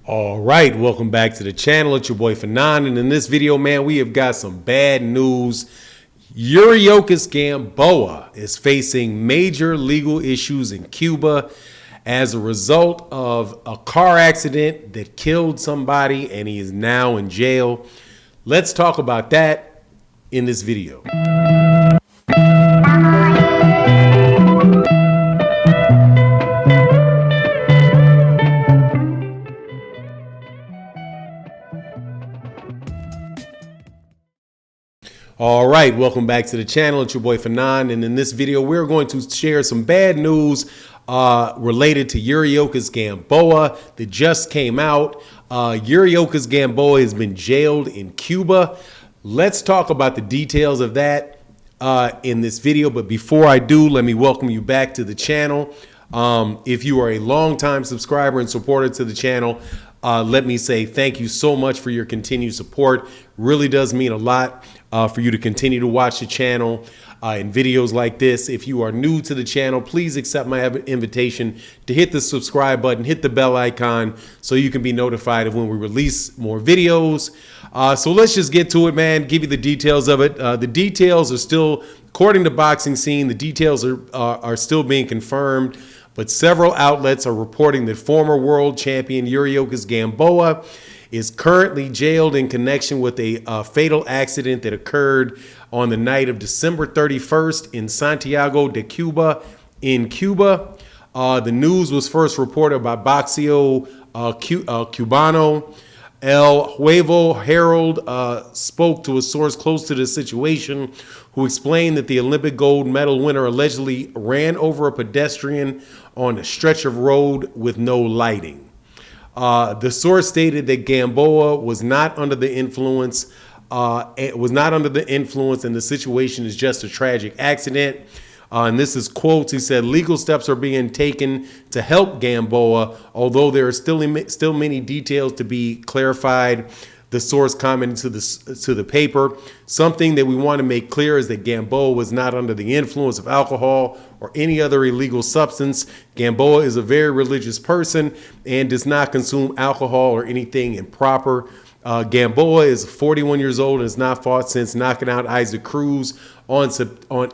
All right, welcome back to the channel. It's your boy Fanon, and in this video, man, we have got some bad news. Yuriorkis Gamboa is facing major legal issues in Cuba as a result of a car accident that killed somebody, and he is now in jail. Let's talk about that in this video. All right, welcome back to the channel. It's your boy Fanon, and in this video, we're going to share some bad news related to Yuriorkis Gamboa that just came out. Yuriorkis Gamboa has been jailed in Cuba. Let's talk about the details of that in this video. But before I do, let me welcome you back to the channel. If you are a longtime subscriber and supporter to the channel, let me say thank you so much for your continued support. Really does mean a lot for you to continue to watch the channel and videos like this. If you are new to the channel, please accept my invitation to hit the subscribe button, hit the bell icon so you can be notified of when we release more videos. So let's just get to it, man. Give you the details of it. The details are still, according to Boxing Scene, the details are still being confirmed. But several outlets are reporting that former world champion Yuriorkis Gamboa is currently jailed in connection with a fatal accident that occurred on the night of December 31st in Santiago de Cuba in Cuba. The news was first reported by Boxeo Cubano. El Huevo Herald spoke to a source close to the situation who explained that the Olympic gold medal winner allegedly ran over a pedestrian on a stretch of road with no lighting. The source stated that Gamboa was not under the influence, and the situation is just a tragic accident. And this is quotes. He said, legal steps are being taken to help Gamboa, although there are still many details to be clarified. The source commented to the paper, something that we want to make clear is that Gamboa was not under the influence of alcohol or any other illegal substance. Gamboa is a very religious person and does not consume alcohol or anything improper. Gamboa is 41 years old and has not fought since knocking out Isaac Cruz on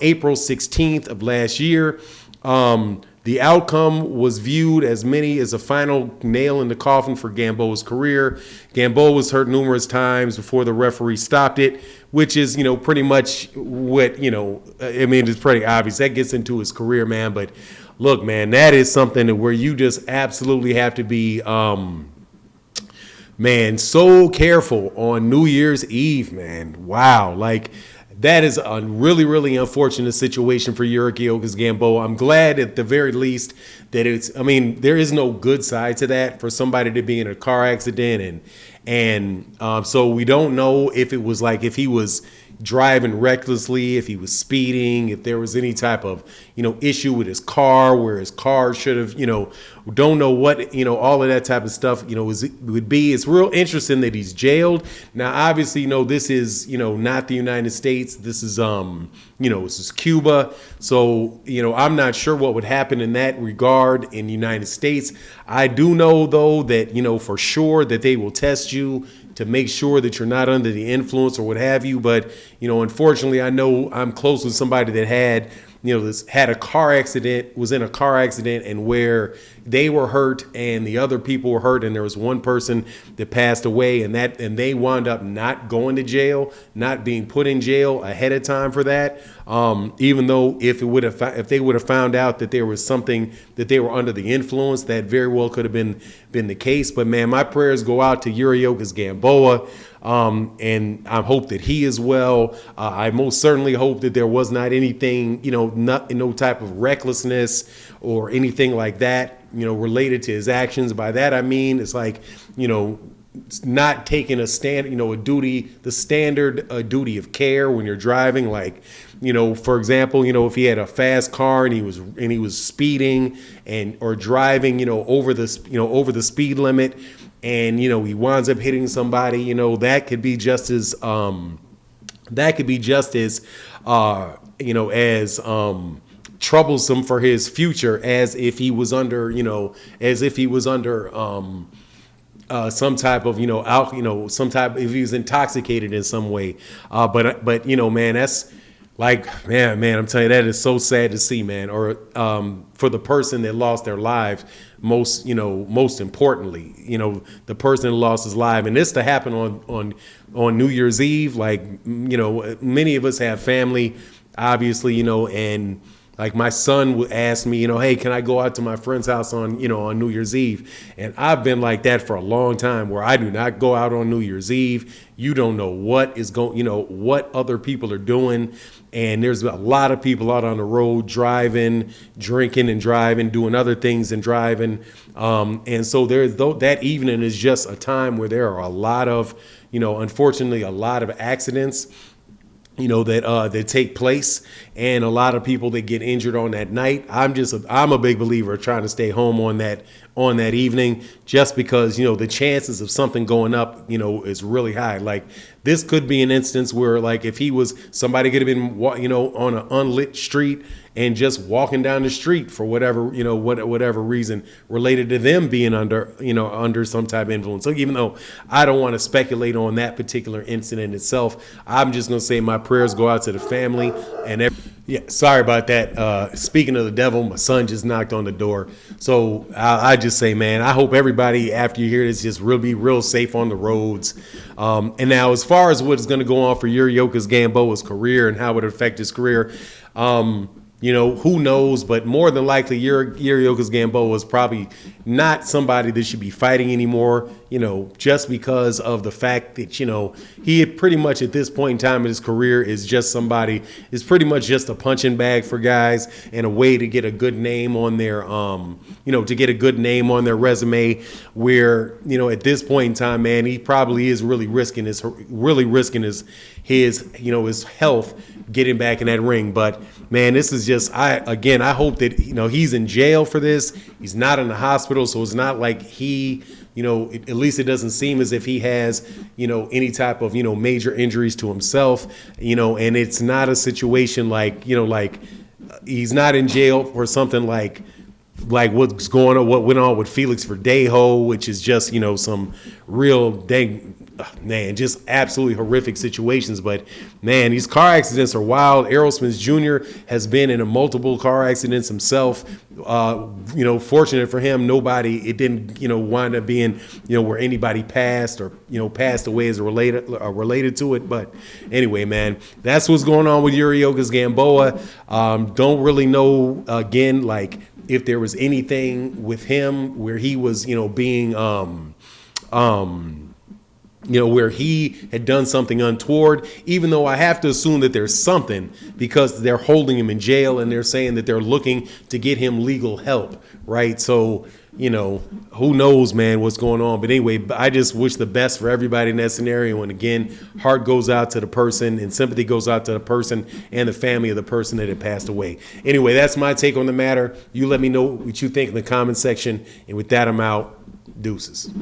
April 16th of last year. The outcome was viewed as many as a final nail in the coffin for Gamboa's career. Gamboa was hurt numerous times before the referee stopped it, which is, pretty much what, I mean, it's pretty obvious. That gets into his career, man. But look, man, that is something where you just absolutely have to be, man, so careful on New Year's Eve, man. Wow. Like, that is a really, really unfortunate situation for Yuriorkis Gamboa. I'm glad at the very least that there is no good side to that for somebody to be in a car accident. And so we don't know if it was like, if he was driving recklessly, if he was speeding, if there was any type of, issue with his car where his car should have, don't know what, all of that type of stuff, would be. It's real interesting that he's jailed. Now, obviously, this is, not the United States. This is, this is Cuba. So, I'm not sure what would happen in that regard in the United States. I do know, though, that, for sure that they will test you to make sure that you're not under the influence or what have you. But, unfortunately, I know I'm close with somebody that had, had a car accident, was in a car accident, and where they were hurt and the other people were hurt, and there was one person that passed away, and they wound up not going to jail, not being put in jail ahead of time for that. Even though if they would have found out that there was something that they were under the influence, that very well could have been the case. But man, my prayers go out to Yuriorkis Gamboa. And I hope that he is well. I most certainly hope that there was not anything, no type of recklessness or anything like that, related to his actions. By that, I mean, it's like, not taking a the standard duty of care when you're driving. Like, for example, if he had a fast car and he was speeding or driving, over the speed limit, and he winds up hitting somebody, that could be just as troublesome for his future as if he was under some type of, some type, if he was intoxicated in some way. But man, that's like, man, I'm telling you, that is so sad to see, man. Or for the person that lost their lives, most importantly, the person that lost his life, and this to happen on New Year's Eve. Like, many of us have family, obviously, and like my son would ask me, hey, can I go out to my friend's house on New Year's Eve? And I've been like that for a long time, where I do not go out on New Year's Eve. You don't know what is going, what other people are doing. And there's a lot of people out on the road driving, drinking and driving, doing other things and driving. And so that evening is just a time where there are a lot of, unfortunately, a lot of accidents, that take place, and a lot of people that get injured on that night. I'm a big believer of trying to stay home on that evening, just because, the chances of something going up, is really high. Like, this could be an instance where, like, if somebody could have been, on an unlit street and just walking down the street for whatever, whatever reason related to them being under some type of influence. So even though I don't want to speculate on that particular incident itself, I'm just going to say my prayers go out to the family and yeah, sorry about that. Speaking of the devil, my son just knocked on the door. So I just say, man, I hope everybody, after you hear this, just be real safe on the roads. And now, as far as what's going to go on for Yuriorkis Gamboa's career and how it affect his career, who knows? But more than likely, Yuriorkis Gamboa is probably not somebody that should be fighting anymore, just because of the fact that, he had pretty much at this point in time in his career is pretty much just a punching bag for guys and a way to get a good name on their, resume, where, at this point in time, man, he probably is really risking his health getting back in that ring. But man, this is just, I hope that, he's in jail for this. He's not in the hospital, so it's not like he, at least it doesn't seem as if he has, any type of, major injuries to himself, and it's not a situation like, he's not in jail for something like what's going on, what went on with Felix Verdejo, which is just, some real dang, man, just absolutely horrific situations. But man, these car accidents are wild. Errol Smith Jr. has been in multiple car accidents himself. Fortunate for him, it didn't, wind up being, where anybody passed or, passed away as related to it. But anyway, man, that's what's going on with Yuriorkis Gamboa. Don't really know, again, like, if there was anything with him where he was, being, where he had done something untoward, even though I have to assume that there's something, because they're holding him in jail and they're saying that they're looking to get him legal help, right? So, who knows, man, what's going on. But anyway, I just wish the best for everybody in that scenario. And again, heart goes out to the person and sympathy goes out to the person and the family of the person that had passed away. Anyway, that's my take on the matter. You let me know what you think in the comment section. And with that, I'm out. Deuces.